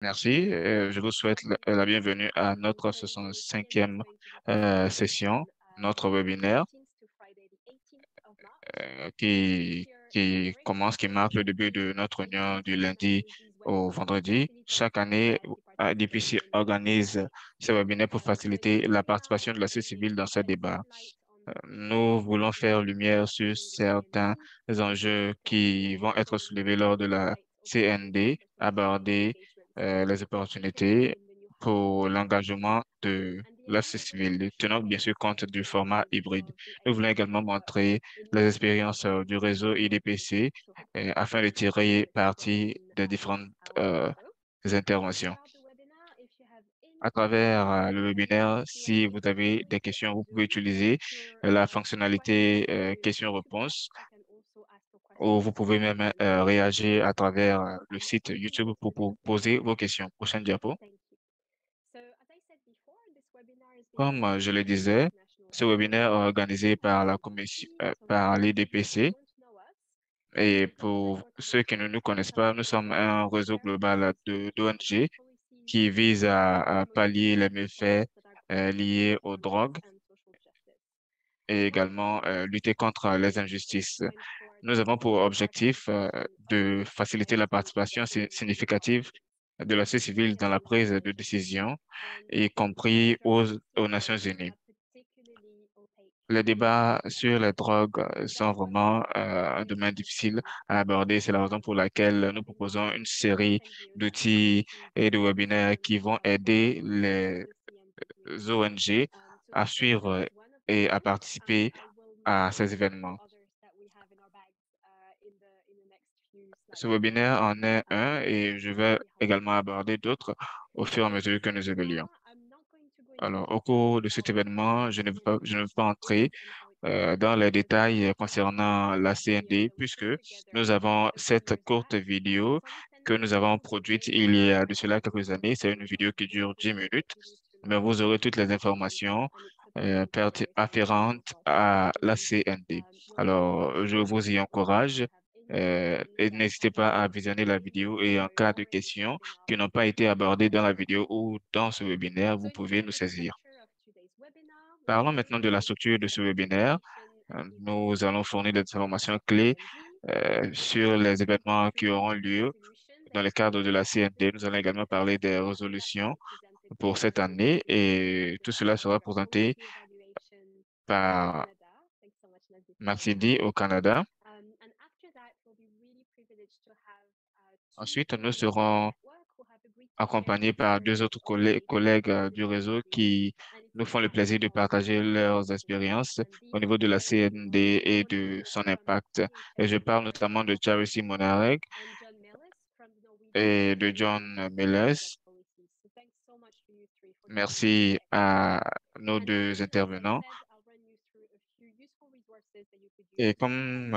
Merci. Je vous souhaite la bienvenue à notre 65e session, notre webinaire qui marque le début de notre réunion du lundi au vendredi. Chaque année, DPC organise ce webinaire pour faciliter la participation de la société civile dans ce débat. Nous voulons faire lumière sur certains enjeux qui vont être soulevés lors de la CND, aborder les opportunités pour l'engagement de la société civile, tenant bien sûr compte du format hybride. Nous voulons également montrer les expériences du réseau IDPC afin de tirer parti des différentes interventions. À travers le webinaire, si vous avez des questions, vous pouvez utiliser la fonctionnalité questions-réponses ou vous pouvez même réagir à travers le site YouTube pour poser vos questions. Prochaine diapo. Comme je le disais, ce webinaire est organisé par la commission, par l'IDPC. Et pour ceux qui ne nous connaissent pas, nous sommes un réseau global de d'ONG qui vise à pallier les méfaits liés aux drogues et également lutter contre les injustices. Nous avons pour objectif de faciliter la participation significative de la société civile dans la prise de décision, y compris aux Nations Unies. Les débats sur les drogues sont vraiment un domaine difficile à aborder. C'est la raison pour laquelle nous proposons une série d'outils et de webinaires qui vont aider les ONG à suivre et à participer à ces événements. Ce webinaire en est un et je vais également aborder d'autres au fur et à mesure que nous évoluons. Alors, au cours de cet événement, je ne veux pas entrer dans les détails concernant la CND puisque nous avons cette courte vidéo que nous avons produite il y a de cela quelques années. C'est une vidéo qui dure 10 minutes, mais vous aurez toutes les informations afférentes à la CND. Alors, je vous y encourage et n'hésitez pas à visionner la vidéo et en cas de questions qui n'ont pas été abordées dans la vidéo ou dans ce webinaire, vous pouvez nous saisir. Parlons maintenant de la structure de ce webinaire. Nous allons fournir des informations clés sur les événements qui auront lieu dans le cadre de la CND. Nous allons également parler des résolutions pour cette année et tout cela sera présenté par Maxidi au Canada. Ensuite, nous serons accompagnés par deux autres collègues du réseau qui nous font le plaisir de partager leurs expériences au niveau de la CND et de son impact. Et je parle notamment de Charity Monarek et de John Meles. Merci à nos deux intervenants. Et comme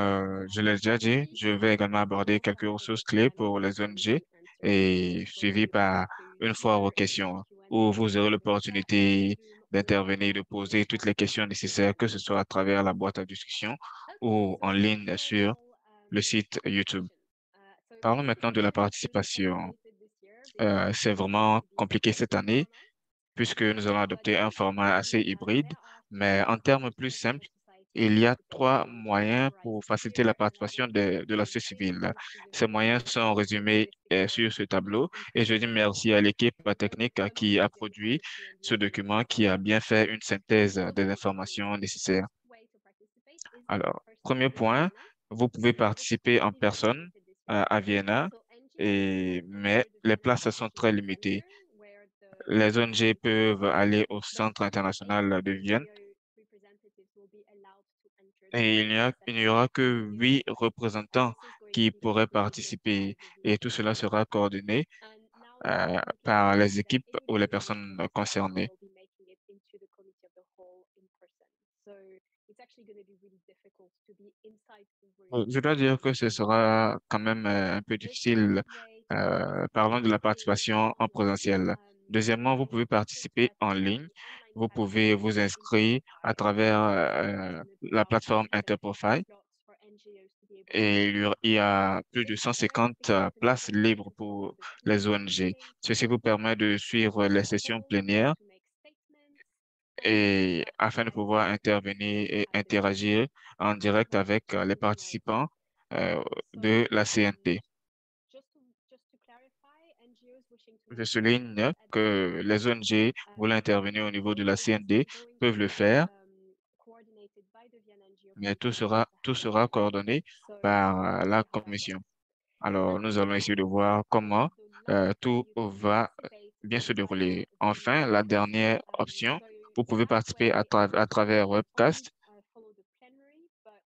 je l'ai déjà dit, je vais également aborder quelques ressources clés pour les ONG et suivi par une foire aux questions où vous aurez l'opportunité d'intervenir, de poser toutes les questions nécessaires, que ce soit à travers la boîte à discussion ou en ligne sur le site YouTube. Parlons maintenant de la participation. C'est vraiment compliqué cette année puisque nous allons adopter un format assez hybride, mais en termes plus simples, il y a trois moyens pour faciliter la participation de la société civile. Ces moyens sont résumés sur ce tableau et je dis merci à l'équipe technique qui a produit ce document, qui a bien fait une synthèse des informations nécessaires. Alors, premier point, vous pouvez participer en personne à Vienna, mais les places sont très limitées. Les ONG peuvent aller au Centre international de Vienne et il n'y aura que 8 représentants qui pourraient participer et tout cela sera coordonné par les équipes ou les personnes concernées. Je dois dire que ce sera quand même un peu difficile. Parlons de la participation en présentiel. Deuxièmement, vous pouvez participer en ligne. Vous pouvez vous inscrire à travers la plateforme Interprofile. et il y a plus de 150 places libres pour les ONG. Ceci vous permet de suivre les sessions plénières et afin de pouvoir intervenir et interagir en direct avec les participants de la CNT. Je souligne que les ONG voulant intervenir au niveau de la CND peuvent le faire, mais tout sera coordonné par la commission. Alors, nous allons essayer de voir comment tout va bien se dérouler. Enfin, la dernière option, vous pouvez participer à travers webcast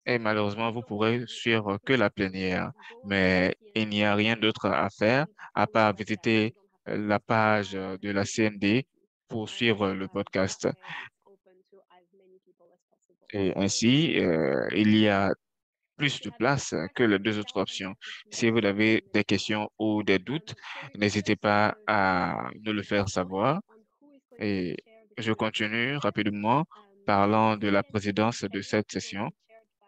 et malheureusement, vous pourrez suivre que la plénière, mais il n'y a rien d'autre à faire à part visiter la page de la CND pour suivre le podcast. Et ainsi, il y a plus de place que les deux autres options. Si vous avez des questions ou des doutes, n'hésitez pas à nous le faire savoir. Et je continue rapidement parlant de la présidence de cette session.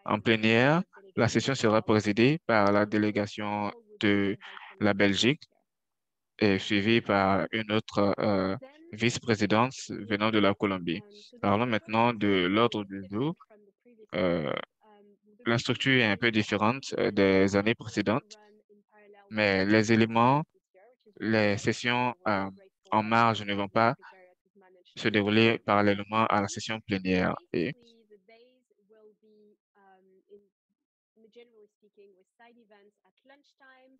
En plénière, la session sera présidée par la délégation de la Belgique et suivie par une autre vice-présidente venant de la Colombie. Parlons maintenant de l'ordre du jour. Euh, la structure est un peu différente des années précédentes, mais les éléments, les sessions en marge ne vont pas se dérouler parallèlement à la session plénière. Et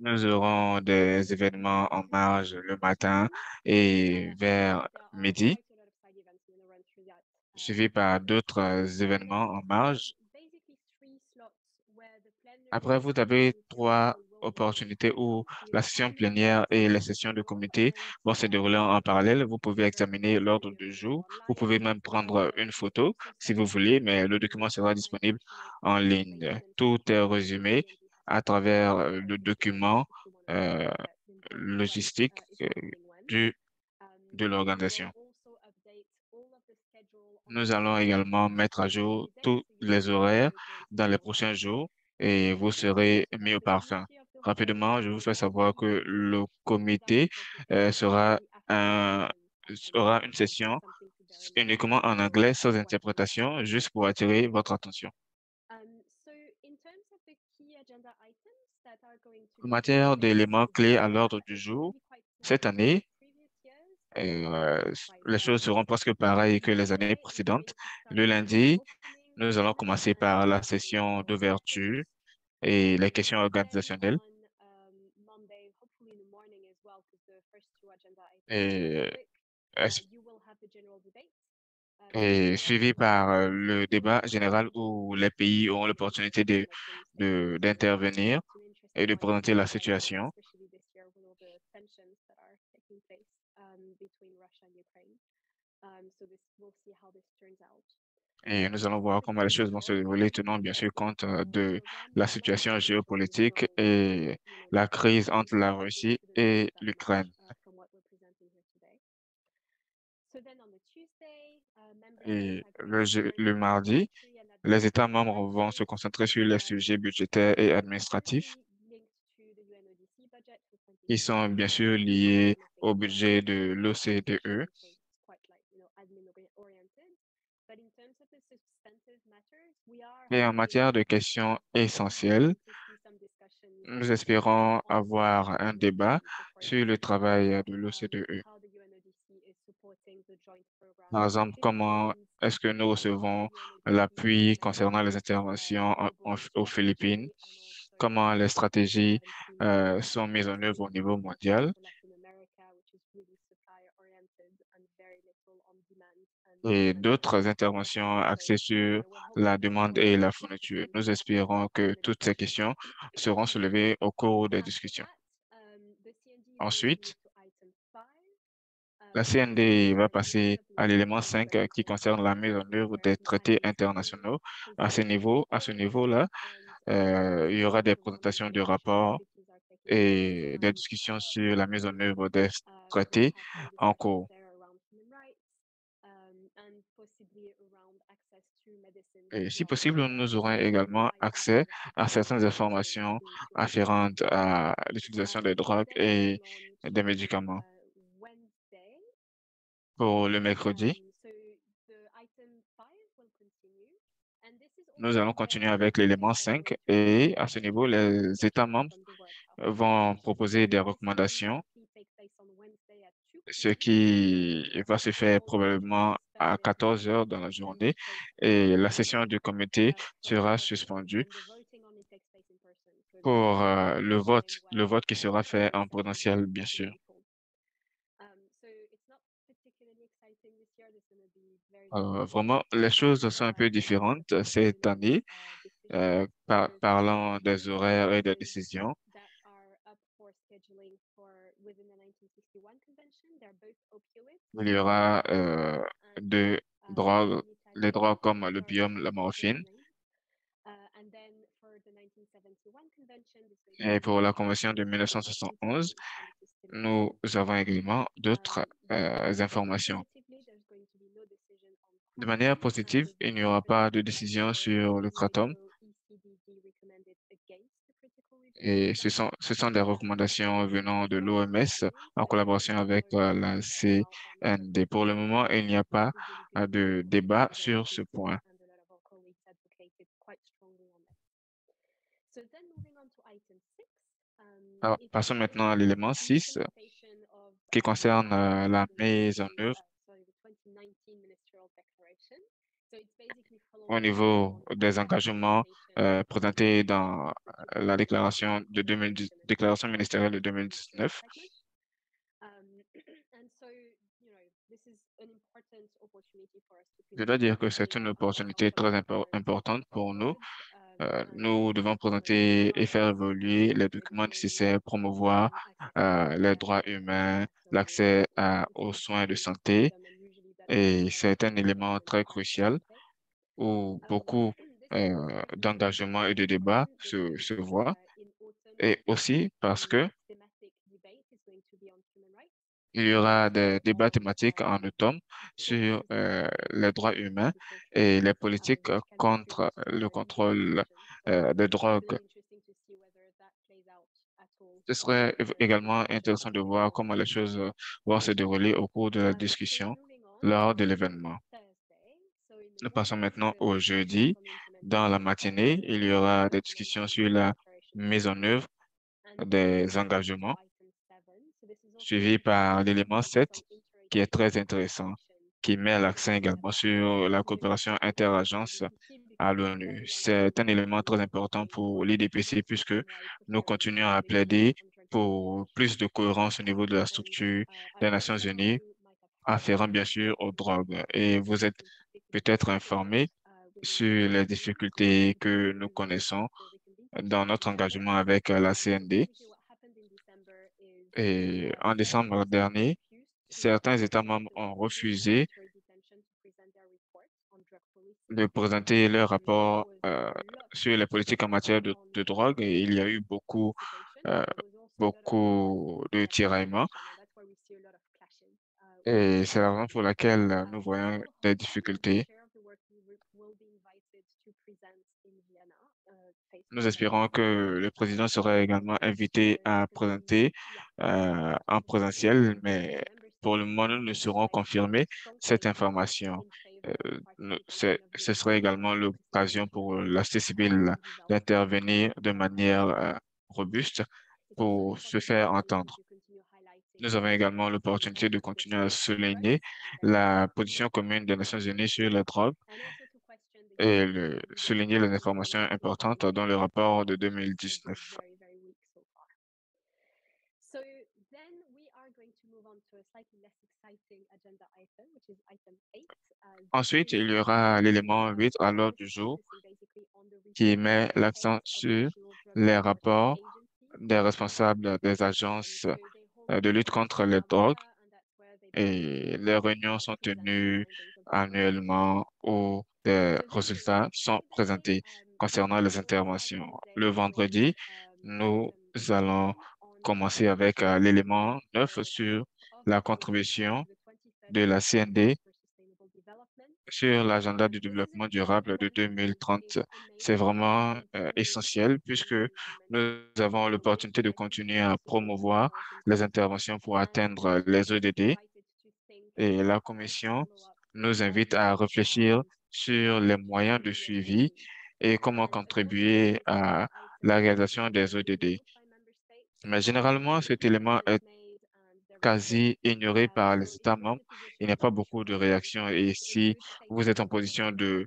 nous aurons des événements en marge le matin et vers midi, suivis par d'autres événements en marge. Après, vous avez trois opportunités où la session plénière et les sessions de comité vont se dérouler en parallèle. Vous pouvez examiner l'ordre du jour. Vous pouvez même prendre une photo si vous voulez, mais le document sera disponible en ligne. Tout est résumé à travers le document euh, logistique du, de l'organisation. Nous allons également mettre à jour tous les horaires dans les prochains jours et vous serez mis au parfum. Rapidement, je vous fais savoir que le comité sera aura une session uniquement en anglais sans interprétation, juste pour attirer votre attention. En matière d'éléments clés à l'ordre du jour, cette année, les choses seront presque pareilles que les années précédentes. Le lundi, nous allons commencer par la session d'ouverture et les questions organisationnelles et, et suivi par le débat général où les pays auront l'opportunité d'intervenir et de présenter la situation. Et nous allons voir comment les choses vont se dérouler, tenant bien sûr compte de la situation géopolitique et la crise entre la Russie et l'Ukraine. Et le mardi, les États membres vont se concentrer sur les sujets budgétaires et administratifs qui sont bien sûr liés au budget de l'OCDE. Et en matière de questions essentielles, nous espérons avoir un débat sur le travail de l'OCDE. Par exemple, comment est-ce que nous recevons l'appui concernant les interventions aux Philippines? Comment les stratégies sont mises en œuvre au niveau mondial? Et d'autres interventions axées sur la demande et la fourniture. Nous espérons que toutes ces questions seront soulevées au cours des discussions. Ensuite, la CND va passer à l'élément 5 qui concerne la mise en œuvre des traités internationaux. À ce niveau-là, il y aura des présentations de rapports et des discussions sur la mise en œuvre des traités en cours. Et si possible, nous aurons également accès à certaines informations afférentes à l'utilisation des drogues et des médicaments. Pour le mercredi, nous allons continuer avec l'élément 5 et à ce niveau, les États membres vont proposer des recommandations, ce qui va se faire probablement à 14 heures dans la journée et la session du comité sera suspendue pour le vote qui sera fait en présentiel, bien sûr. Vraiment, les choses sont un peu différentes cette année, parlant des horaires et des décisions. Il y aura deux drogues, les drogues comme l'opium, la morphine. Et pour la Convention de 1971, nous avons également d'autres informations. De manière positive, il n'y aura pas de décision sur le kratom et ce sont des recommandations venant de l'OMS en collaboration avec la CND. Pour le moment, il n'y a pas de débat sur ce point. Alors, passons maintenant à l'élément 6 qui concerne la mise en œuvre au niveau des engagements présentés dans la déclaration ministérielle de 2019. Je dois dire que c'est une opportunité très importante pour nous. Nous devons présenter et faire évoluer les documents nécessaires, promouvoir les droits humains, l'accès aux soins de santé, et c'est un élément très crucial où beaucoup d'engagement et de débats se voient, et aussi parce que il y aura des débats thématiques en automne sur les droits humains et les politiques contre le contrôle des drogues. Ce serait également intéressant de voir comment les choses vont se dérouler au cours de la discussion lors de l'événement. Nous passons maintenant au jeudi. Dans la matinée, il y aura des discussions sur la mise en œuvre des engagements, suivi par l'élément 7, qui est très intéressant, qui met l'accent également sur la coopération interagence à l'ONU. C'est un élément très important pour l'IDPC puisque nous continuons à plaider pour plus de cohérence au niveau de la structure des Nations Unies, afférent bien sûr aux drogues. Et vous êtes peut-être informé sur les difficultés que nous connaissons dans notre engagement avec la CND. Et en décembre dernier, certains États membres ont refusé de présenter leur rapport sur les politiques en matière de drogue et il y a eu euh, beaucoup de tiraillements. Et c'est la raison pour laquelle nous voyons des difficultés. Nous espérons que le président sera également invité à présenter en présentiel, mais pour le moment, nous ne saurons confirmer cette information. Ce serait également l'occasion pour la société civile d'intervenir de manière robuste pour se faire entendre. Nous avons également l'opportunité de continuer à souligner la position commune des Nations Unies sur la drogue et souligner les informations importantes dans le rapport de 2019. Ensuite, il y aura l'élément 8 à l'ordre du jour qui met l'accent sur les rapports des responsables des agences de lutte contre les drogues et les réunions sont tenues annuellement où des résultats sont présentés concernant les interventions. Le vendredi, nous allons commencer avec l'élément 9 sur la contribution de la CND sur l'agenda du développement durable de 2030. C'est vraiment essentiel puisque nous avons l'opportunité de continuer à promouvoir les interventions pour atteindre les ODD et la Commission nous invite à réfléchir sur les moyens de suivi et comment contribuer à la réalisation des ODD. Mais généralement, cet élément est quasi ignoré par les États membres. Il n'y a pas beaucoup de réactions et si vous êtes en position de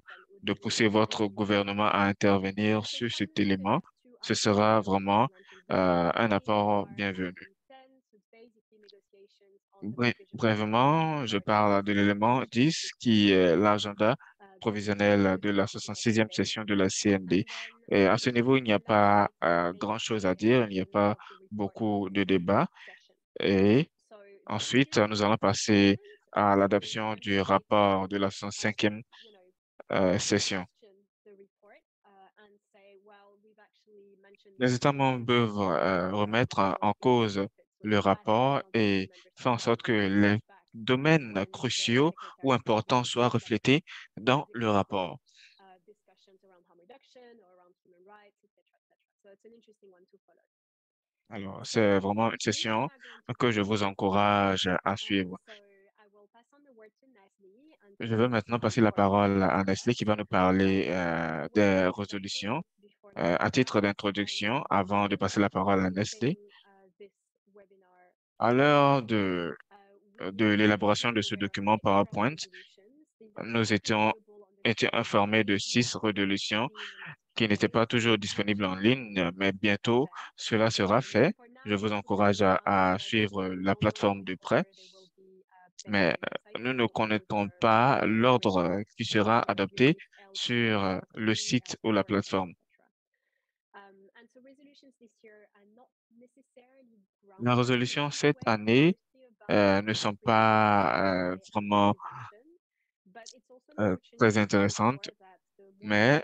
pousser votre gouvernement à intervenir sur cet élément, ce sera vraiment un apport bienvenu. Brièvement, je parle de l'élément 10 qui est l'agenda provisionnel de la 66e session de la CND. Et à ce niveau, il n'y a pas grand-chose à dire, il n'y a pas beaucoup de débats. Et ensuite, nous allons passer à l'adoption du rapport de la 65e session. Les États membres peuvent remettre en cause le rapport et faire en sorte que les domaines cruciaux ou importants soient reflétés dans le rapport. Alors, c'est vraiment une session que je vous encourage à suivre. Je veux maintenant passer la parole à Nestlé qui va nous parler des résolutions. À titre d'introduction, avant de passer la parole à Nestlé, à l'heure de l'élaboration de ce document PowerPoint, nous étions été informés de 6 résolutions qui n'étaient pas toujours disponibles en ligne, mais bientôt cela sera fait. Je vous encourage à suivre la plateforme de près, mais nous ne connaissons pas l'ordre qui sera adopté sur le site ou la plateforme. Les résolutions cette année ne sont pas vraiment très intéressantes, mais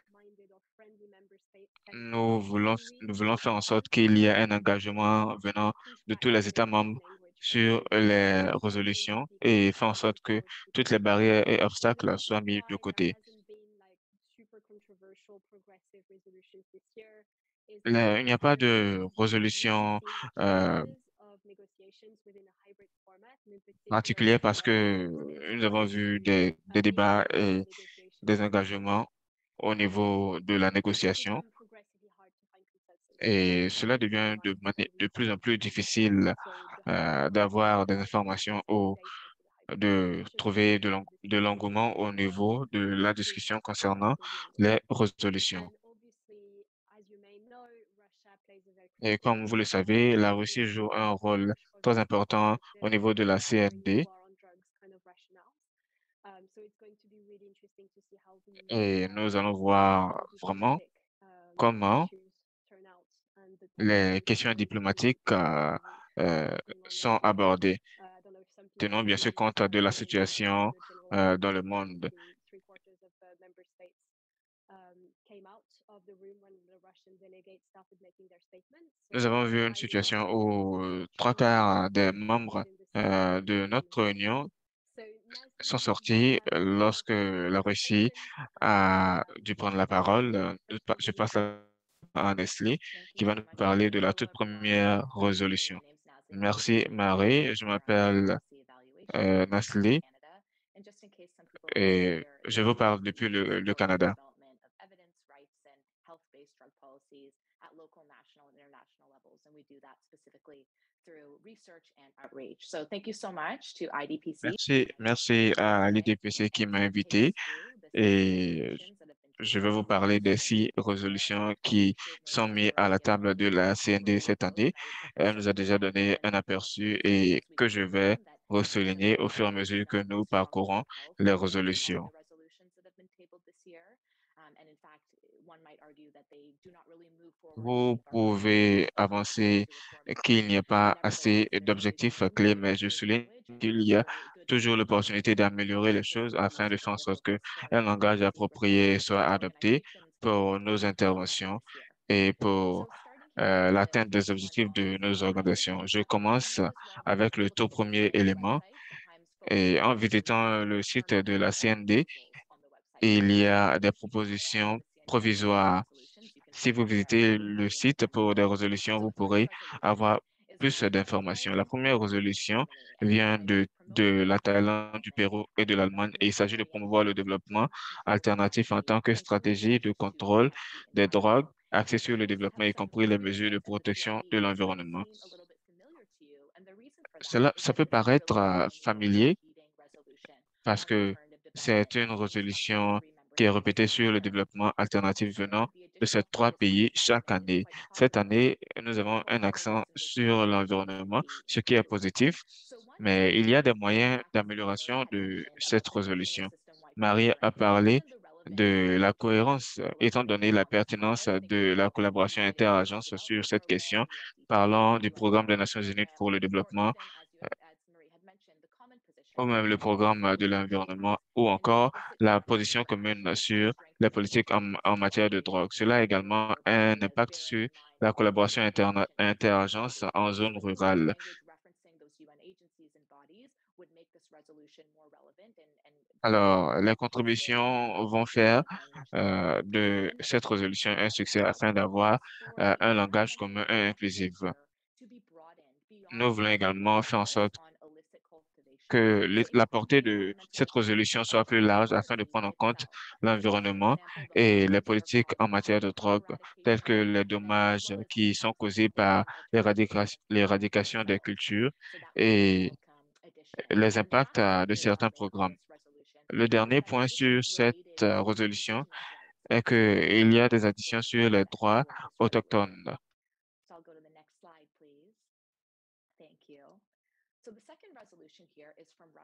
nous voulons faire en sorte qu'il y ait un engagement venant de tous les États membres sur les résolutions et faire en sorte que toutes les barrières et obstacles soient mis de côté. Il n'y a pas de résolution euh, particulière parce que nous avons vu des débats et des engagements au niveau de la négociation et cela devient de plus en plus difficile d'avoir des informations ou de trouver de l'engouement au niveau de la discussion concernant les résolutions. Et comme vous le savez, la Russie joue un rôle très important au niveau de la CND et nous allons voir vraiment comment les questions diplomatiques euh, sont abordées. Tenons bien sûr compte de la situation dans le monde. Nous avons vu une situation où 3 quarts des membres de notre Union sont sortis lorsque la Russie a dû prendre la parole. Je passe la parole à Nestlé qui va nous parler de la toute première résolution. Merci Marie, je m'appelle Nestlé et je vous parle depuis le Canada. Merci à l'IDPC qui m'a invité et je vais vous parler des 6 résolutions qui sont mises à la table de la CND cette année. Elle nous a déjà donné un aperçu et que je vais ressouligner au fur et à mesure que nous parcourons les résolutions. Vous pouvez avancer qu'il n'y a pas assez d'objectifs clés, mais je souligne qu'il y a toujours l'opportunité d'améliorer les choses afin de faire en sorte que un langage approprié soit adopté pour nos interventions et pour l'atteinte des objectifs de nos organisations. Je commence avec le tout premier élément et en visitant le site de la CND. et il y a des propositions provisoires. Si vous visitez le site pour des résolutions, vous pourrez avoir plus d'informations. La première résolution vient de la Thaïlande, du Pérou et de l'Allemagne et il s'agit de promouvoir le développement alternatif en tant que stratégie de contrôle des drogues axée sur le développement, y compris les mesures de protection de l'environnement. Ça peut paraître familier parce que c'est une résolution qui est répétée sur le développement alternatif venant de ces trois pays chaque année. Cette année, nous avons un accent sur l'environnement, ce qui est positif, mais il y a des moyens d'amélioration de cette résolution. Marie a parlé de la cohérence, étant donné la pertinence de la collaboration interagence sur cette question, parlant du programme des Nations Unies pour le développement ou même le programme de l'environnement ou encore la position commune sur les politiques en matière de drogue. Cela a également un impact sur la collaboration interagence en zone rurale. Alors, les contributions vont faire de cette résolution un succès afin d'avoir un langage commun et inclusif. Nous voulons également faire en sorte que la portée de cette résolution soit plus large afin de prendre en compte l'environnement et les politiques en matière de drogue, telles que les dommages qui sont causés par l'éradication des cultures et les impacts de certains programmes. Le dernier point sur cette résolution est qu'il y a des additions sur les droits autochtones.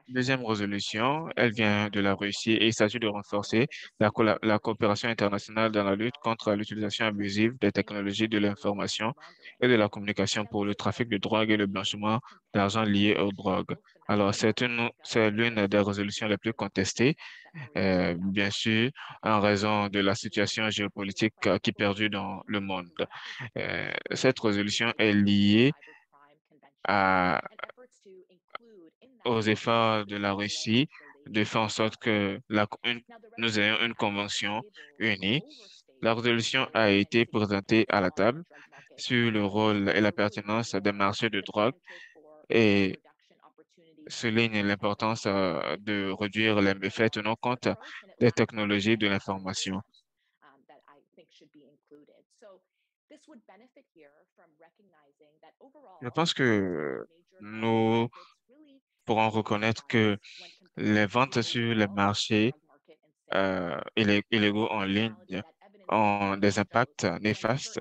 Deuxième résolution, elle vient de la Russie et il s'agit de renforcer la coopération internationale dans la lutte contre l'utilisation abusive des technologies de l'information et de la communication pour le trafic de drogue et le blanchiment d'argent lié aux drogues. Alors, c'est l'une des résolutions les plus contestées, bien sûr, en raison de la situation géopolitique qui perdure dans le monde. Cette résolution est liée à aux efforts de la Russie de faire en sorte que nous ayons une convention unie. La résolution a été présentée à la table sur le rôle et la pertinence des marchés de drogue et souligne l'importance de réduire les méfaits tenant compte des technologies de l'information. Je pense que nous pourrons reconnaître que les ventes sur les marchés illégaux en ligne ont des impacts néfastes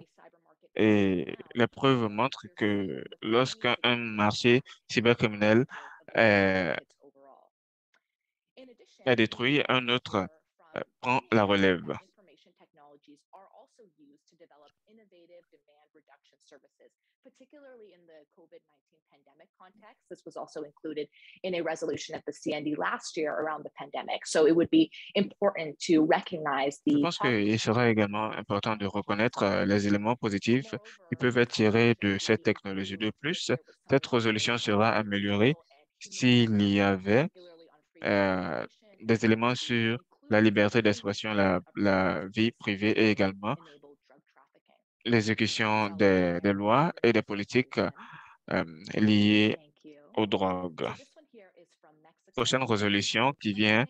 et les preuves montrent que lorsqu'un marché cybercriminel est, est détruit, un autre prend la relève. This was also included in a resolution at the CND last year around the pandemic. So it would be important to recognize Je the pense qu'il sera également important de reconnaître les éléments positifs qui peuvent être tirés de cette technologie. De plus, cette résolution sera améliorée s'il y avait euh, des éléments sur la liberté d'expression, la vie privée et également l'exécution des lois et des politiques liées aux drogues. Prochaine résolution qui vient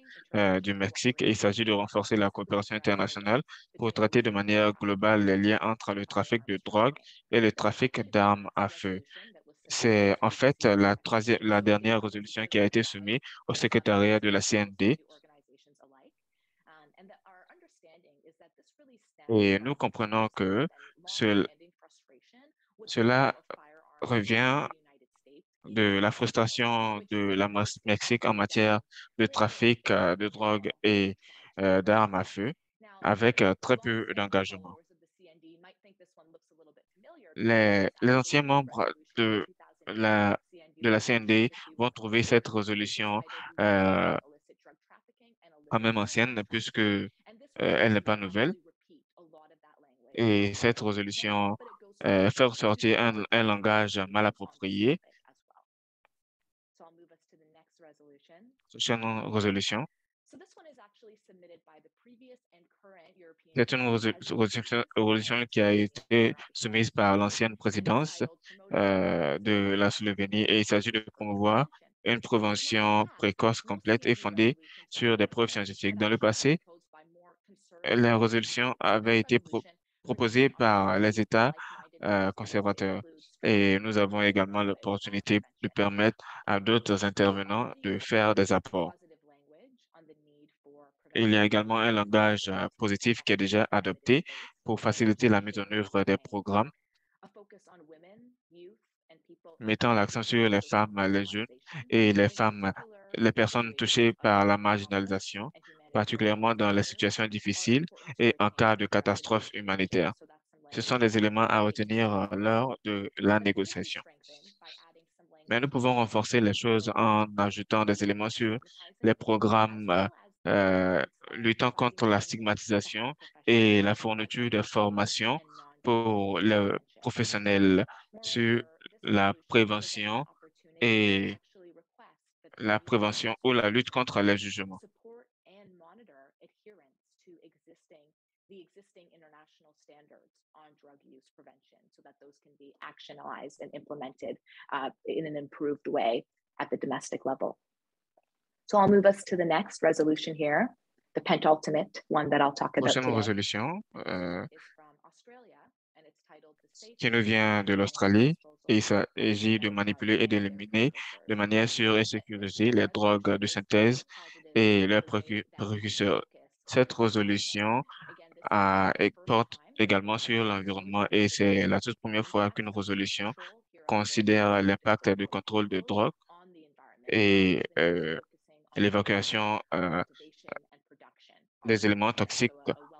du Mexique. Il s'agit de renforcer la coopération internationale pour traiter de manière globale les liens entre le trafic de drogue et le trafic d'armes à feu. C'est en fait la dernière résolution qui a été soumise au secrétariat de la CND et nous comprenons que ce- cela revient de la frustration de Mexique en matière de trafic de drogue et d'armes à feu, avec très peu d'engagement. Les anciens membres la, de la CND vont trouver cette résolution euh, quand même ancienne, puisque elle n'est pas nouvelle. Et cette résolution fait ressortir un langage mal approprié. Prochaine résolution. C'est une résolution qui a été soumise par l'ancienne présidence de la Slovénie et il s'agit de promouvoir une prévention précoce, complète et fondée sur des preuves scientifiques. Dans le passé, la résolution avait été proposée par les États conservateurs et nous avons également l'opportunité de permettre à d'autres intervenants de faire des apports. Il y a également un langage positif qui est déjà adopté pour faciliter la mise en œuvre des programmes, mettant l'accent sur les femmes, les jeunes et les femmes, les personnes touchées par la marginalisation, particulièrement dans les situations difficiles et en cas de catastrophe humanitaire. Ce sont des éléments à retenir lors de la négociation. Mais nous pouvons renforcer les choses en ajoutant des éléments sur les programmes euh, luttant contre la stigmatisation et la fourniture de formations pour les professionnels sur la prévention et la prévention ou la lutte contre les jugements. The existing international standards on drug use prevention so that those can be actionalized and implemented in an improved way at the domestic level. So I'll move us to the next resolution here, the penultimate one that I'll talk about Prochaine today. résolution qui nous vient de l'Australie et il s'agit de manipuler et d'éliminer de manière sûre et sécurisée les drogues de synthèse et leurs précurseurs. Cette résolution porte également sur l'environnement et c'est la toute première fois qu'une résolution considère l'impact du contrôle de drogue et l'évacuation des éléments toxiques,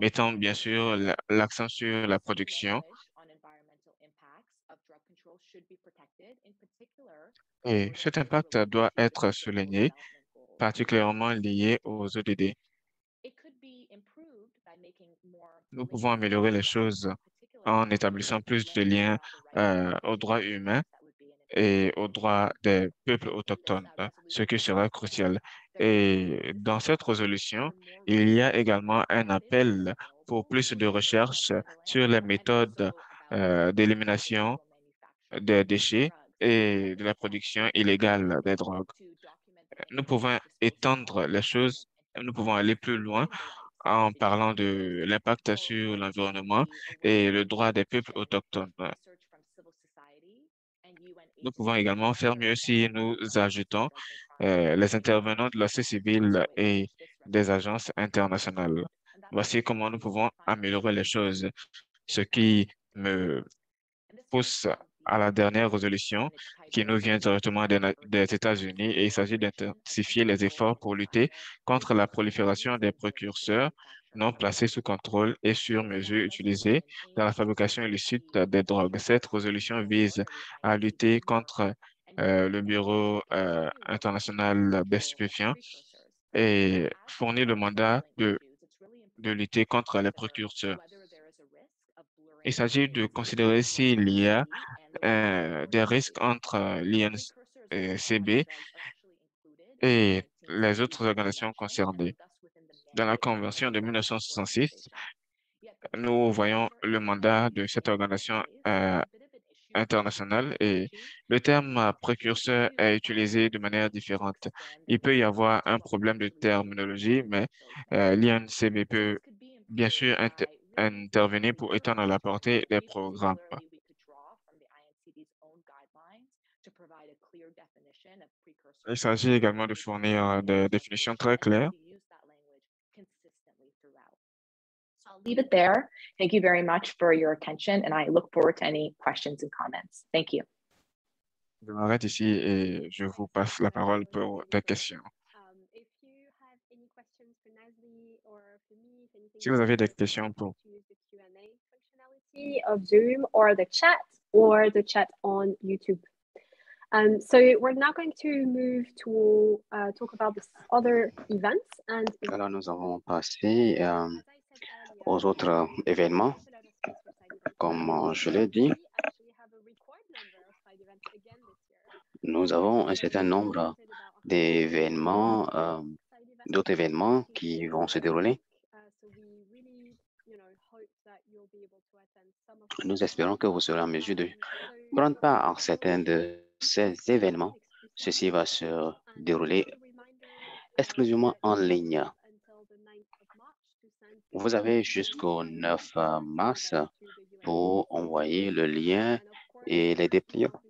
mettant bien sûr l'accent sur la production. Et cet impact doit être souligné, particulièrement lié aux ODD. Nous pouvons améliorer les choses en établissant plus de liens aux droits humains et aux droits des peuples autochtones, ce qui sera crucial. Et dans cette résolution, il y a également un appel pour plus de recherche sur les méthodes d'élimination des déchets et de la production illégale des drogues. Nous pouvons étendre les choses, nous pouvons aller plus loin en parlant de l'impact sur l'environnement et le droit des peuples autochtones. Nous pouvons également faire mieux si nous ajoutons les intervenants de la société civile et des agences internationales. Voici comment nous pouvons améliorer les choses, ce qui me pousse à la dernière résolution qui nous vient directement des États-Unis et il s'agit d'intensifier les efforts pour lutter contre la prolifération des précurseurs non placés sous contrôle et sur mesure utilisés dans la fabrication illicite des drogues. Cette résolution vise à lutter contre le Bureau international des stupéfiants et fournir le mandat de lutter contre les précurseurs. Il s'agit de considérer s'il y a des risques entre l'INCB et les autres organisations concernées. Dans la Convention de 1966, nous voyons le mandat de cette organisation internationale et le terme précurseur est utilisé de manière différente. Il peut y avoir un problème de terminologie, mais l'INCB peut bien sûr intervenir pour étendre la portée des programmes. Il s'agit également de fournir des définitions très claires. I'll leave it there. Thank you very much for your attention, and I look forward to any questions and comments. Thank you. Je m'arrête ici et je vous passe la parole pour des questions. Si vous avez des questions pour of Zoom or the chat on YouTube. So we're now going to move to talk about this other events. Alors, nous avons passé aux autres événements. Comme je l'ai dit, nous avons un certain nombre d'événements d'autres événements qui vont se dérouler. Nous espérons que vous serez en mesure de prendre part à certains de ces événements. Ceci va se dérouler exclusivement en ligne. Vous avez jusqu'au 9 mars pour envoyer le lien et les dépliants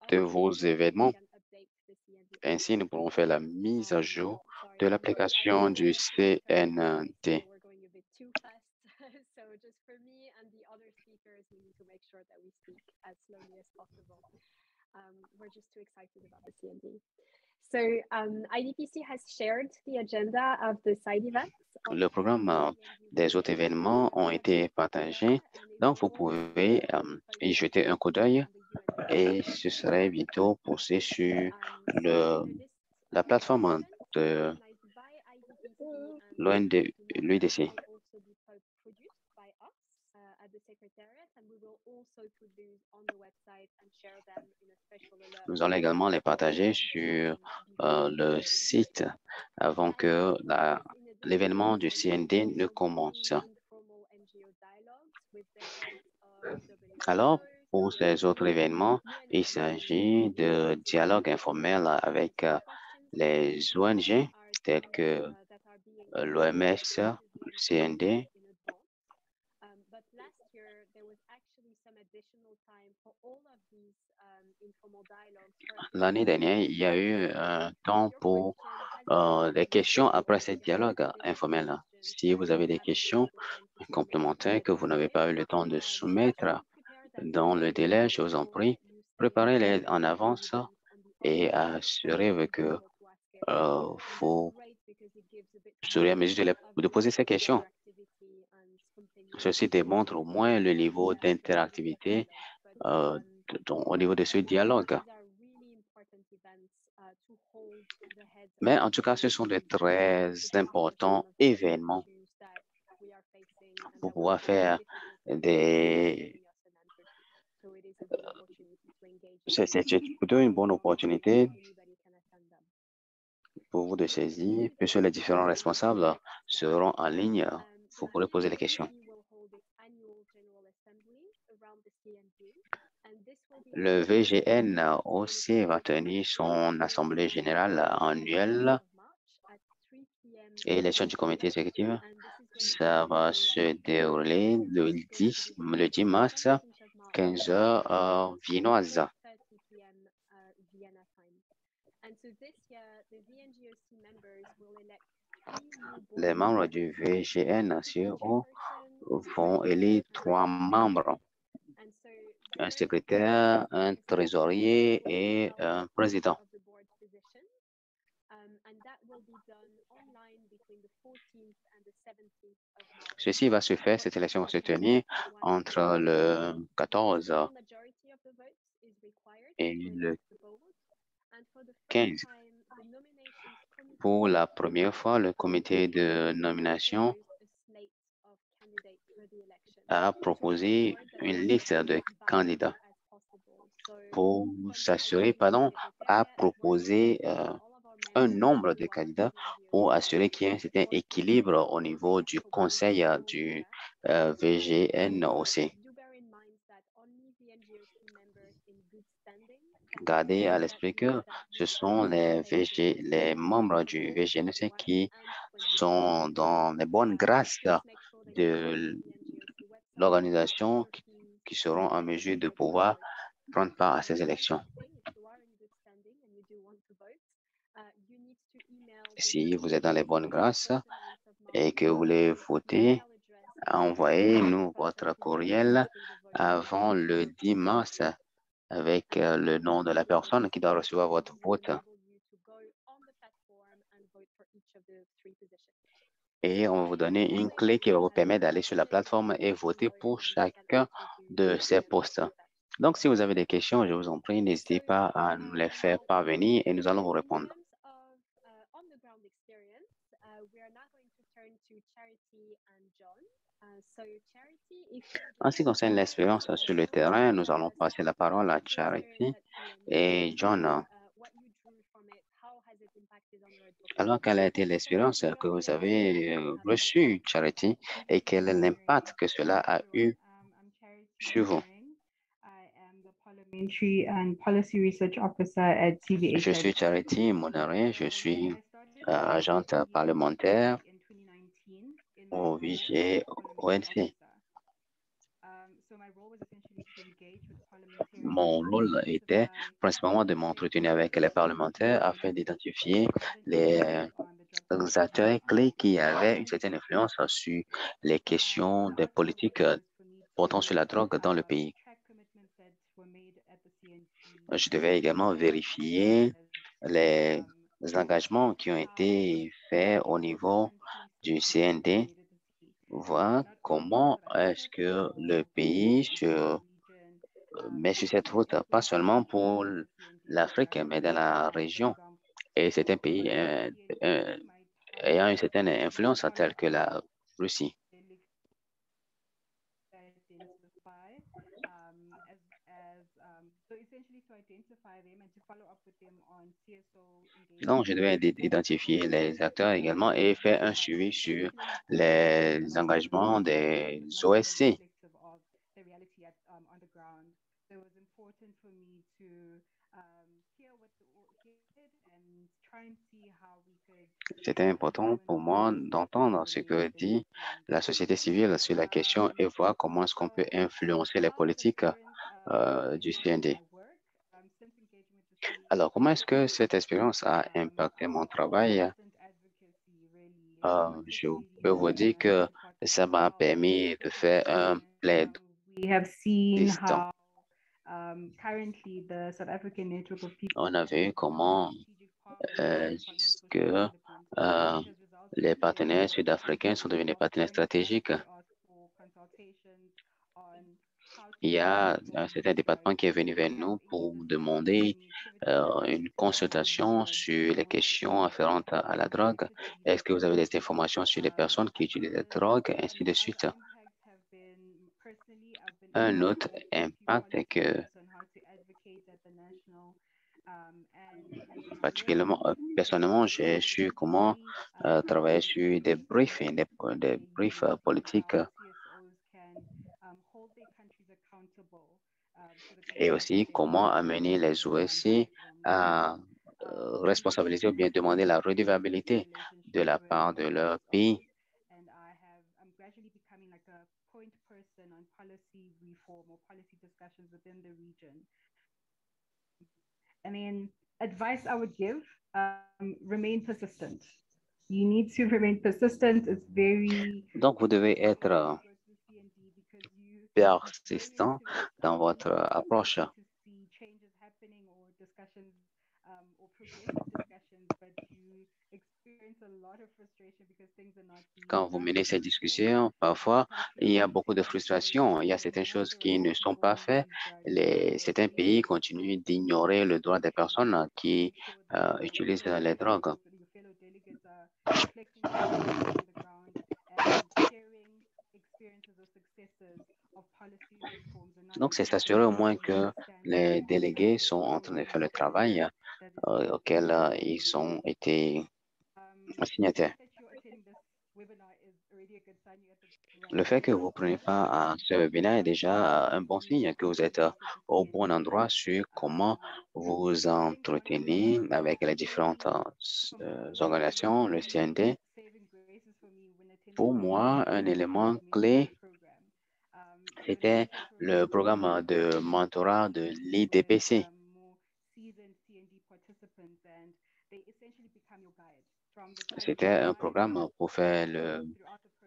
de vos événements. Ainsi, nous pourrons faire la mise à jour de l'application du CNT. We're just too excited about the CND. So IDPC has shared the agenda of the side events. Le programme des autres événements ont été partagés, donc vous pouvez y jeter un coup d'œil et ce serait bientôt posté sur la plateforme de l'UDC. Nous allons également les partager sur le site avant que l'événement du CND ne commence. Alors, pour ces autres événements, il s'agit de dialogues informels avec les ONG telles que l'OMS, le CND. L'année dernière, il y a eu un temps pour des questions après ces dialogues informels. Si vous avez des questions complémentaires que vous n'avez pas eu le temps de soumettre dans le délai, je vous en prie, préparez-les en avance et assurez-vous que vous serez en mesure de poser ces questions. Ceci démontre au moins le niveau d'interactivité au niveau de ce dialogue. Mais en tout cas, ce sont de très importants événements pour pouvoir faire c'est plutôt une bonne opportunité pour vous de saisir, puisque les différents responsables seront en ligne. Vous pourrez poser des questions. Le VGN aussi va tenir son assemblée générale annuelle et l'élection du comité exécutif. Ça va se dérouler le 10 mars, 15 h viennoise. Les membres du VGN-CO vont élire 3 membres, un secrétaire, un trésorier et un président. Ceci va se faire, cette élection va se tenir entre le 14 et le 15. Pour la première fois, le comité de nomination a proposé une liste de candidats. Pour s'assurer, a proposé un nombre de candidats pour assurer qu'il y ait un certain équilibre au niveau du conseil du VGNOC. Gardez à l'esprit que ce sont les membres du VGNOC qui sont dans les bonnes grâces de l'organisation qui seront en mesure de pouvoir prendre part à ces élections. Si vous êtes dans les bonnes grâces et que vous voulez voter, envoyez-nous votre courriel avant le 10 mars avec le nom de la personne qui doit recevoir votre vote. Et on va vous donner une clé qui va vous permettre d'aller sur la plateforme et voter pour chacun de ces postes. Donc, si vous avez des questions, je vous en prie, n'hésitez pas à nous les faire parvenir et nous allons vous répondre. En ce qui concerne l'expérience sur le terrain, nous allons passer la parole à Charity et John. Alors, quelle a été l'expérience que vous avez reçue, Charity, et quel est l'impact que cela a eu sur vous? Je suis Charity Mounaré, je suis agente parlementaire au VGONC. Mon rôle était principalement de m'entretenir avec les parlementaires afin d'identifier les acteurs clés qui avaient une certaine influence sur les questions des politiques portant sur la drogue dans le pays. Je devais également vérifier les engagements qui ont été faits au niveau du CND, voir comment est-ce que le pays se met sur cette route, pas seulement pour l'Afrique, mais dans la région. Et c'est un pays ayant une certaine influence telle que la Russie. Donc, je devais identifier les acteurs également et faire un suivi sur les engagements des OSC. C'était important pour moi d'entendre ce que dit la société civile sur la question et voir comment est-ce qu'on peut influencer les politiques du CND. Alors, comment est-ce que cette expérience a impacté mon travail? Je peux vous dire que ça m'a permis de faire un plaidoyer. On a vu comment que les partenaires sud-africains sont devenus partenaires stratégiques. Il y a un certain département qui est venu vers nous pour demander une consultation sur les questions afférentes à la drogue. Est-ce que vous avez des informations sur les personnes qui utilisent la drogue, ainsi de suite. Un autre impact est que particulièrement, personnellement, j'ai su comment travailler sur des briefings, des briefs politiques et aussi comment amener les OSC à responsabiliser ou bien demander la redevabilité de la part de leur pays. Advice I would give, remain persistent. You need to remain persistent. It's very... Donc, vous devez être persistant dans votre approche. Quand vous menez ces discussions, parfois, il y a beaucoup de frustration. Il y a certaines choses qui ne sont pas faites. Certains pays continuent d'ignorer le droit des personnes qui utilisent les drogues. Donc, c'est s'assurer au moins que les délégués sont en train de faire le travail auquel ils ont été signataires. Le fait que vous ne preniez pas à ce webinaire est déjà un bon signe que vous êtes au bon endroit sur comment vous entretenez avec les différentes organisations, le CND. Pour moi, un élément clé, c'était le programme de mentorat de l'IDPC. C'était un programme pour faire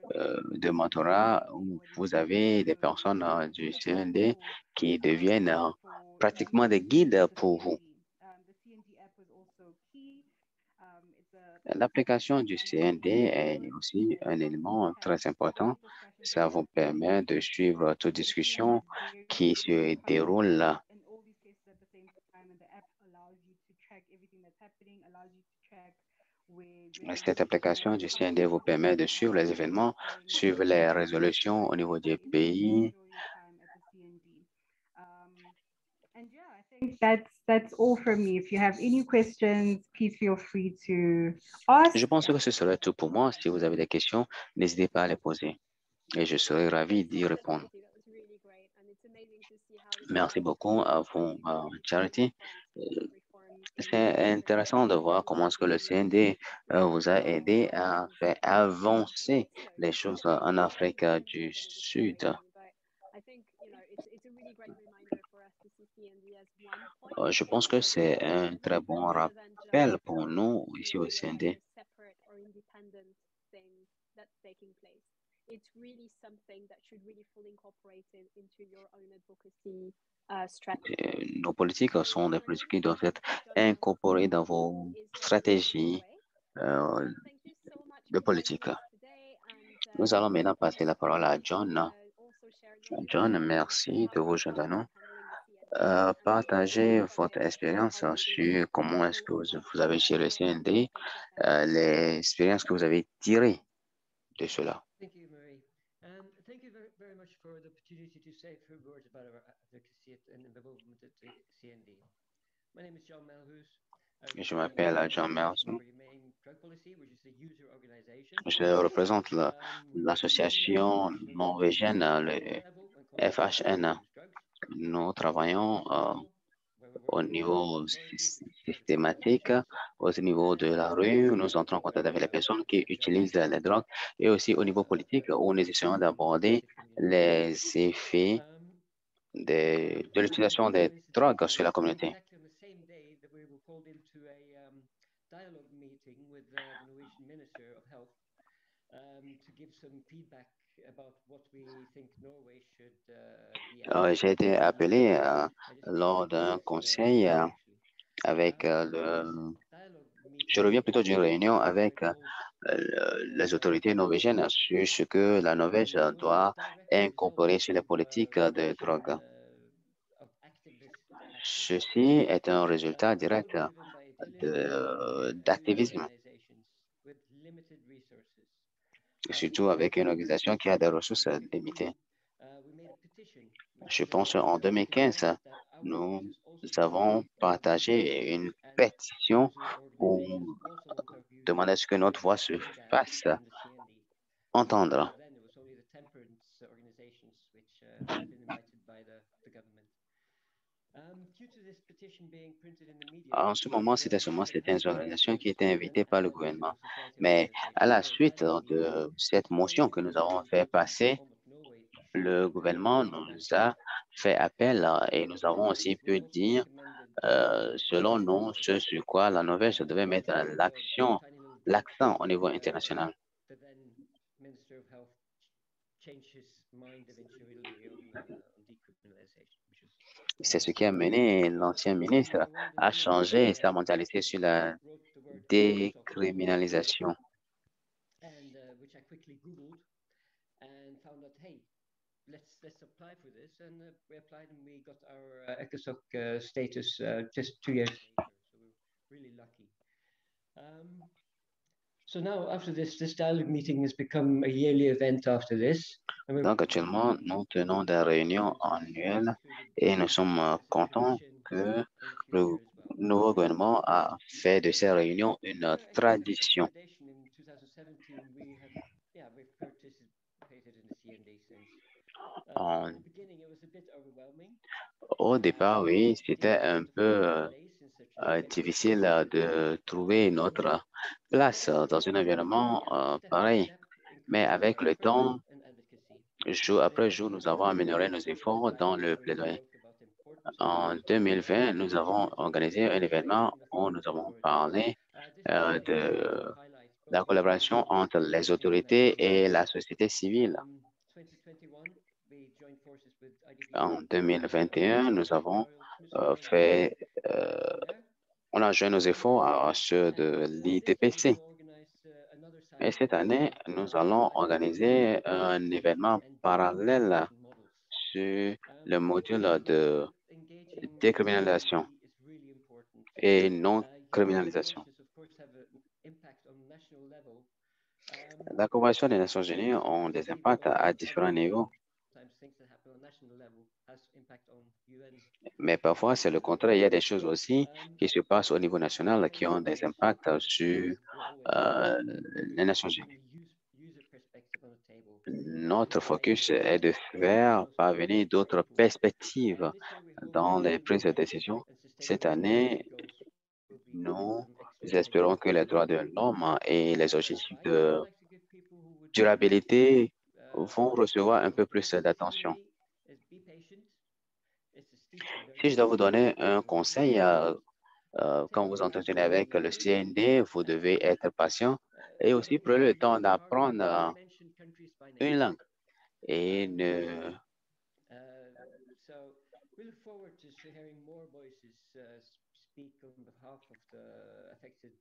de mentorat où vous avez des personnes du CND qui deviennent pratiquement des guides pour vous. L'application du CND est aussi un élément très important. Ça vous permet de suivre toute discussion qui se déroule. Cette application du CND vous permet de suivre les événements, suivre les résolutions au niveau des pays. that's all from me. If you have any questions, please feel free to ask. Je pense que ce serait tout pour moi. Si vous avez des questions, n'hésitez pas à les poser et je serai ravi d'y répondre. Merci beaucoup à vous, Charity. C'est intéressant de voir comment est-ce que le CND vous a aidé à faire avancer les choses en Afrique du Sud. Je pense que c'est un très bon rappel pour nous ici au CND. It's really something that should really fully incorporate into your own advocacy strategy. Nos politiques sont des politiques qui doivent être incorporées dans vos stratégies de politique. Nous allons maintenant passer la parole à John. John, merci de vous joindre à nous. Partagez votre expérience sur comment est-ce que vous avez géré le CND, les expériences que vous avez tirées de cela. Thank you, Marie. Thank you very much for the opportunity to say a few words about our advocacy and involvement at the CND. My name is John Melhus. Je m'appelle John Melhus. Je représente l'association norvégienne, le FHN. Nous travaillons au niveau systématique, au niveau de la rue. Nous entrons en contact avec les personnes qui utilisent les drogues et aussi au niveau politique où nous essayons d'aborder les effets de l'utilisation des drogues sur la communauté. J'ai été appelé lors d'un conseil avec je reviens plutôt d'une réunion avec les autorités norvégiennes sur ce que la Norvège doit incorporer sur les politiques de drogue. Ceci est un résultat direct d'activisme, surtout avec une organisation qui a des ressources limitées. Je pense en 2015, nous avons partagé une pétition pour demander à ce que notre voix se fasse entendre. En ce moment, c'était seulement certaines organisations qui étaient invitées par le gouvernement. Mais à la suite de cette motion que nous avons fait passer, le gouvernement nous a fait appel et nous avons aussi pu dire, selon nous, ce sur quoi la Norvège devait mettre l'accent au niveau international. C'est ce qui a mené l'ancien ministre à changer sa mentalité sur la décriminalisation. Let's apply for this, and we applied and we got our ECOSOC status just 2 years later, so we're really lucky. So now, after this dialogue meeting has become a yearly event after this. Donc actuellement, nous tenons des réunions annuelles et nous sommes contents que le nouveau gouvernement a fait de ces réunions une tradition. Au départ, oui, c'était un peu difficile de trouver notre place dans un environnement pareil. Mais avec le temps, jour après jour, nous avons amélioré nos efforts dans le plaidoyer. En 2020, nous avons organisé un événement où nous avons parlé de la collaboration entre les autorités et la société civile. En 2021, nous avons on a joint nos efforts à ceux de l'IDPC. Et cette année, nous allons organiser un événement parallèle sur le module de décriminalisation et non-criminalisation. La Convention des Nations Unies a des impacts à différents niveaux. Mais parfois, c'est le contraire. Il y a des choses aussi qui se passent au niveau national qui ont des impacts sur les Nations Unies. Notre focus est de faire parvenir d'autres perspectives dans les prises de décision. Cette année, nous espérons que les droits de l'homme et les objectifs de durabilité vont recevoir un peu plus d'attention. Si je dois vous donner un conseil, quand vous entretenez avec le CND, vous devez être patient et aussi prenez le temps d'apprendre une langue et ne We look forward to hearing more voices speak on behalf of the affected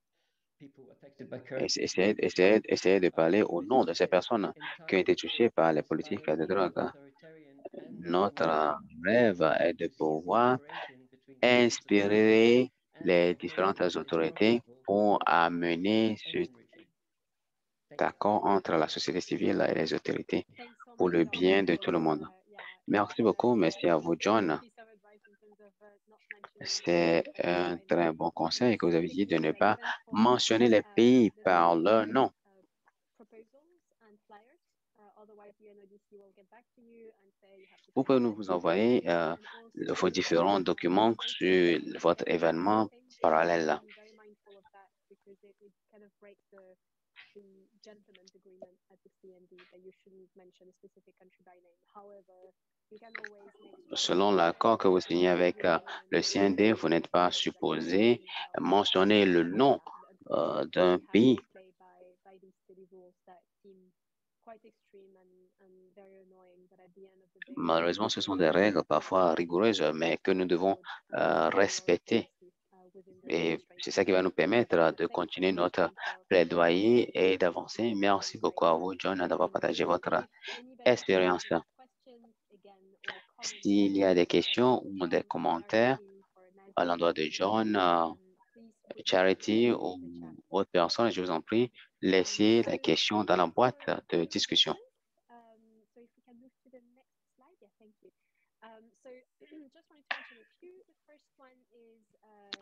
people affected by current essayez de parler au nom de ces personnes qui ont été touchées par les politiques de drogue. Notre rêve est de pouvoir inspirer les différentes autorités pour amener cet accord entre la société civile et les autorités pour le bien de tout le monde. Merci beaucoup. Merci à vous, John. C'est un très bon conseil que vous avez dit de ne pas mentionner les pays par leur nom. Vous pouvez nous envoyer vos différents documents sur votre événement parallèle. Selon l'accord que vous signez avec le CND, vous n'êtes pas supposé mentionner le nom d'un pays. Malheureusement, ce sont des règles parfois rigoureuses, mais que nous devons respecter. Et c'est ça qui va nous permettre de continuer notre plaidoyer et d'avancer. Merci beaucoup à vous, John, d'avoir partagé votre expérience. S'il y a des questions ou des commentaires à l'endroit de John, Charity ou autre personne, je vous en prie, laissez la question dans la boîte de discussion.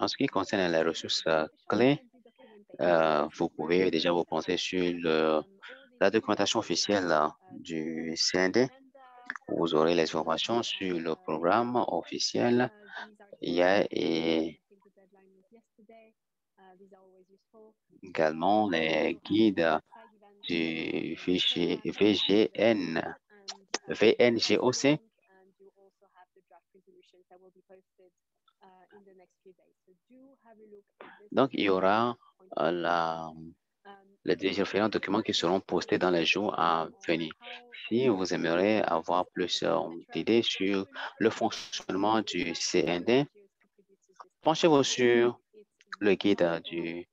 En ce qui concerne les ressources clés, vous pouvez déjà vous penser sur la documentation officielle du CND. Vous aurez les informations sur le programme officiel. Il y a également les guides du fichier VNGOC. Donc, il y aura les différents documents qui seront postés dans les jours à venir. Si vous aimeriez avoir plus d'idées sur le fonctionnement du CND, penchez-vous sur le guide du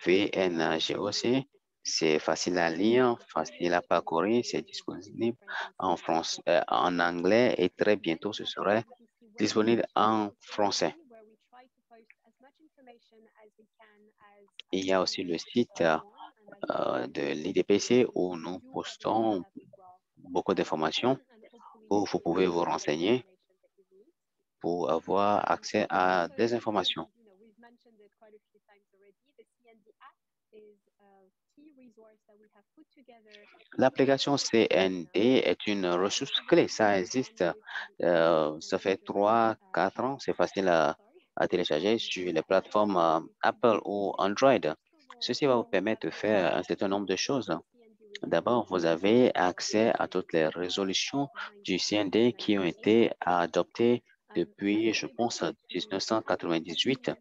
VNGOC. C'est facile à lire, facile à parcourir, c'est disponible en français, en anglais et très bientôt ce sera disponible en français. Il y a aussi le site de l'IDPC où nous postons beaucoup d'informations où vous pouvez vous renseigner pour avoir accès à des informations. L'application CND est une ressource clé, ça existe, ça fait 3-4 ans, c'est facile à télécharger sur les plateformes Apple ou Android. Ceci va vous permettre de faire un certain nombre de choses. D'abord, vous avez accès à toutes les résolutions du CND qui ont été adoptées depuis, je pense, 1998.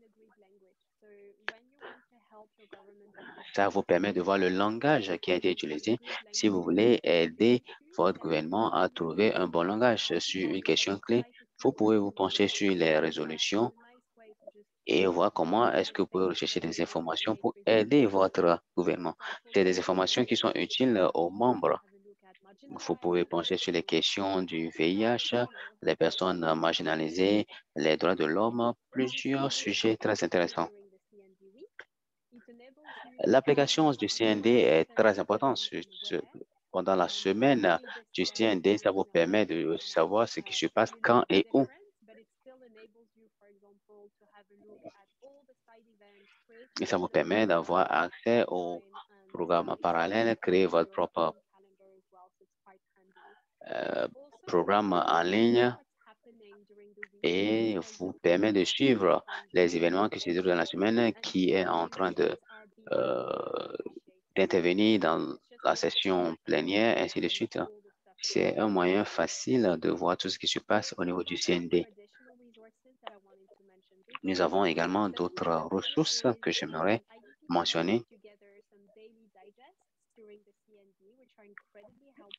Ça vous permet de voir le langage qui a été utilisé si vous voulez aider votre gouvernement à trouver un bon langage sur une question clé. Vous pouvez vous pencher sur les résolutions et voir comment est-ce que vous pouvez rechercher des informations pour aider votre gouvernement. C'est des informations qui sont utiles aux membres. Vous pouvez pencher sur les questions du VIH, les personnes marginalisées, les droits de l'homme, plusieurs sujets très intéressants. L'application du CND est très importante pendant la semaine du CND, ça vous permet de savoir ce qui se passe quand et où. Et ça vous permet d'avoir accès aux programmes parallèles, créer votre propre programme en ligne et vous permet de suivre les événements qui se déroulent dans la semaine, qui est en train d'intervenir dans la session plénière, ainsi de suite. C'est un moyen facile de voir tout ce qui se passe au niveau du CND. Nous avons également d'autres ressources que j'aimerais mentionner.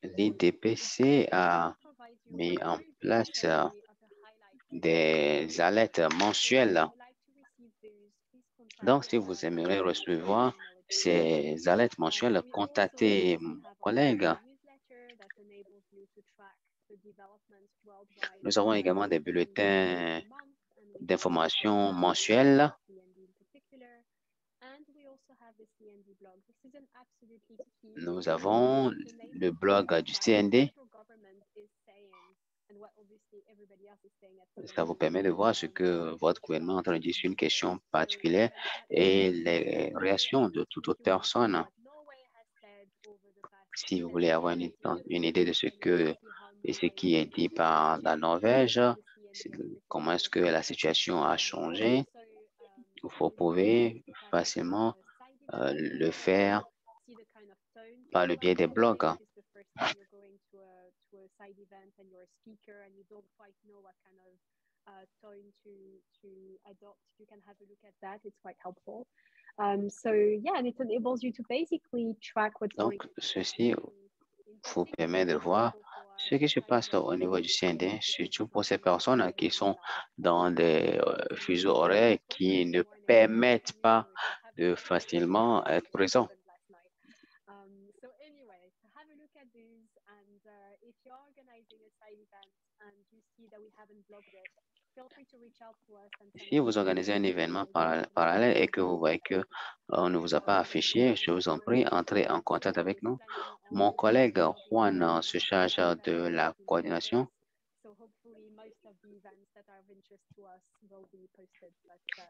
L'IDPC a mis en place des alertes mensuelles. Donc, si vous aimeriez recevoir ces alertes mensuelles, contactez mon collègue. Nous avons également des bulletins d'information mensuels. Nous avons le blog du CND. Ça vous permet de voir ce que votre gouvernement est en train de dire sur une question particulière et les réactions de toute autre personne. Si vous voulez avoir une idée de ce qui est dit par la Norvège, comment est-ce que la situation a changé, vous pouvez facilement le faire par le biais des blogs. Donc, ceci vous permet de voir ce qui se passe au niveau du CND, surtout pour ces personnes qui sont dans des fuseaux horaires qui ne permettent pas de facilement être présents. Si vous organisez un événement parallèle et que vous voyez qu'on ne vous a pas affiché, je vous en prie, entrez en contact avec nous. Mon collègue Juan se charge de la coordination.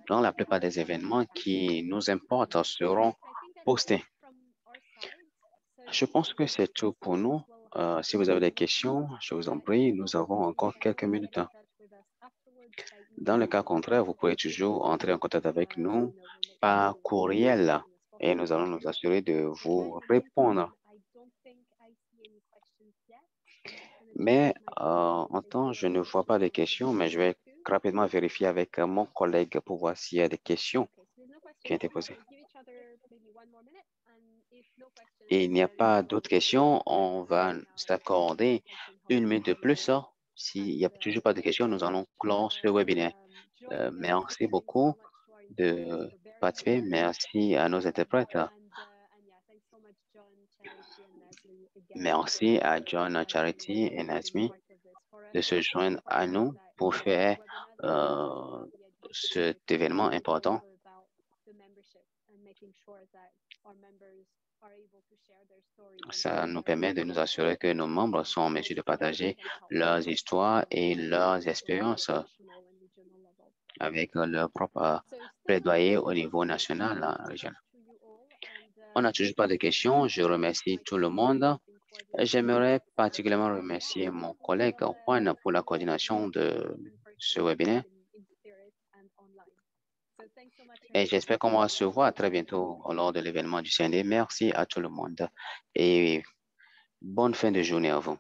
Donc, la plupart des événements qui nous importent seront postés. Je pense que c'est tout pour nous. Si vous avez des questions, je vous en prie, nous avons encore quelques minutes. Dans le cas contraire, vous pouvez toujours entrer en contact avec nous par courriel et nous allons nous assurer de vous répondre. Mais en temps, je ne vois pas de questions, mais je vais rapidement vérifier avec mon collègue pour voir s'il y a des questions qui ont été posées. Et il n'y a pas d'autres questions, on va s'accorder 1 minute de plus. S'il n'y a toujours pas de questions, nous allons clore ce webinaire. Merci beaucoup de participer. Merci à nos interprètes. Merci à John, Charity et Nazmi de se joindre à nous pour faire cet événement important. Ça nous permet de nous assurer que nos membres sont en mesure de partager leurs histoires et leurs expériences avec leur propre plaidoyer au niveau national, régional. On n'a toujours pas de questions. Je remercie tout le monde. J'aimerais particulièrement remercier mon collègue Juan pour la coordination de ce webinaire. Et j'espère qu'on va se voir très bientôt lors de l'événement du CND. Merci à tout le monde et bonne fin de journée à vous.